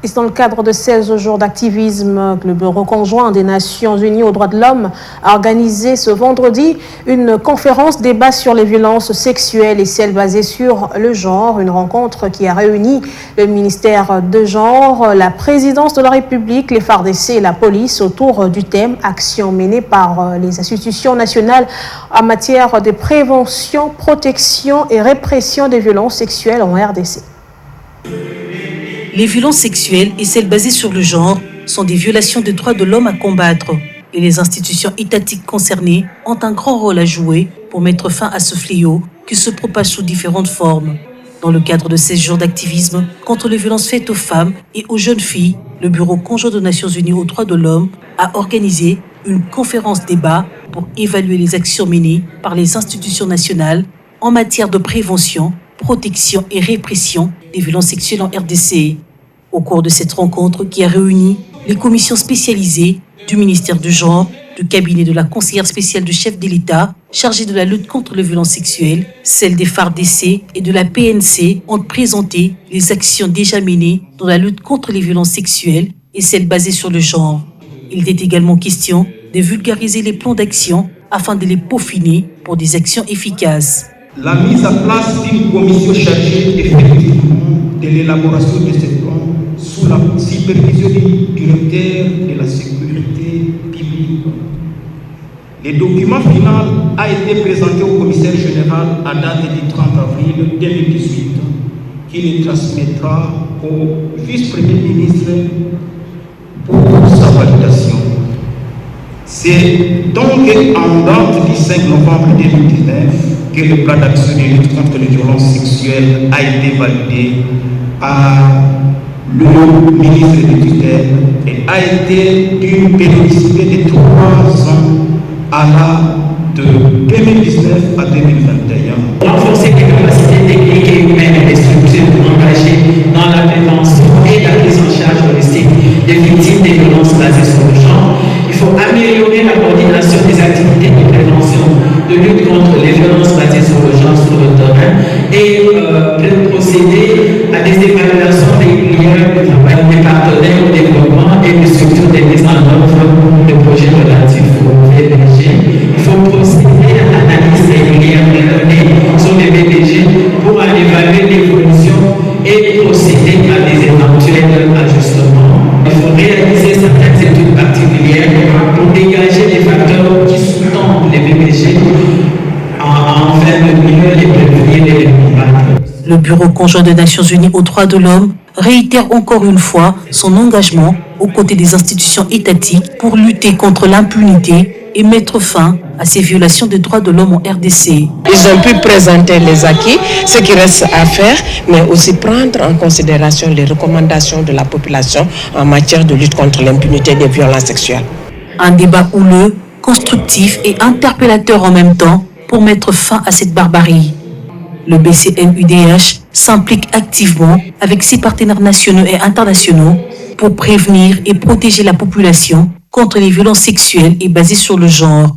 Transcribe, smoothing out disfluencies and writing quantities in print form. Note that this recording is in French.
Et c'est dans le cadre de 16 jours d'activisme que le Bureau conjoint des Nations Unies aux droits de l'homme a organisé ce vendredi une conférence débat sur les violences sexuelles et celles basées sur le genre. Une rencontre qui a réuni le ministère de genre, la présidence de la République, les FARDC et la police autour du thème « Actions menées par les institutions nationales en matière de prévention, protection et répression des violences sexuelles en RDC ». Les violences sexuelles et celles basées sur le genre sont des violations des droits de l'homme à combattre et les institutions étatiques concernées ont un grand rôle à jouer pour mettre fin à ce fléau qui se propage sous différentes formes. Dans le cadre de 16 jours d'activisme contre les violences faites aux femmes et aux jeunes filles, le Bureau conjoint des Nations Unies aux droits de l'homme a organisé une conférence débat pour évaluer les actions menées par les institutions nationales en matière de prévention, protection et répression des violences sexuelles en RDC. Au cours de cette rencontre qui a réuni les commissions spécialisées du ministère du genre, du cabinet de la conseillère spéciale du chef de l'État chargée de la lutte contre les violences sexuelles, celle des FARDC et de la PNC ont présenté les actions déjà menées dans la lutte contre les violences sexuelles et celles basées sur le genre. Il était également question de vulgariser les plans d'action afin de les peaufiner pour des actions efficaces. La mise en place d'une commission chargée effectivement de l'élaboration de ces plans sous la supervision du directeur de la sécurité publique. Le document final a été présenté au commissaire général à date du 30 avril 2018, qui le transmettra au vice-premier ministre pour sa validation. C'est donc en date du 5 novembre 2019 que le plan d'action de lutte contre les violences sexuelles a été validé par le ministre de tutelle et a été d'une périodicité de 3 ans de 2019 à 2021. Renforcer les capacités techniques et humaines des structures engagées dans la prévention et la prise en charge holistique des victimes des violences basées sur le genre. Il faut améliorer la coordination des activités de prévention, de lutte contre les violences basées sur le genre sur le terrain et procéder à des évaluations régulières du travail des partenaires au développement et des structures de mise en œuvre de projets relatifs au VBG. Il faut procéder à l'analyse régulière des données sur les VBG pour en évaluer l'évolution et procéder à des éventuels ajustements. Il faut réaliser certaines études particulières pour dégager les facteurs qui sous-tendent les VBG afin de mieux les prévenir et les combattre. Le Bureau conjoint des Nations Unies aux droits de l'homme réitère encore une fois son engagement aux côtés des institutions étatiques pour lutter contre l'impunité et mettre fin à ces violations des droits de l'homme en RDC. Ils ont pu présenter les acquis, ce qui reste à faire, mais aussi prendre en considération les recommandations de la population en matière de lutte contre l'impunité des violences sexuelles. Un débat houleux, constructif et interpellateur en même temps pour mettre fin à cette barbarie. Le BCN-UDH s'implique activement avec ses partenaires nationaux et internationaux pour prévenir et protéger la population contre les violences sexuelles et basées sur le genre.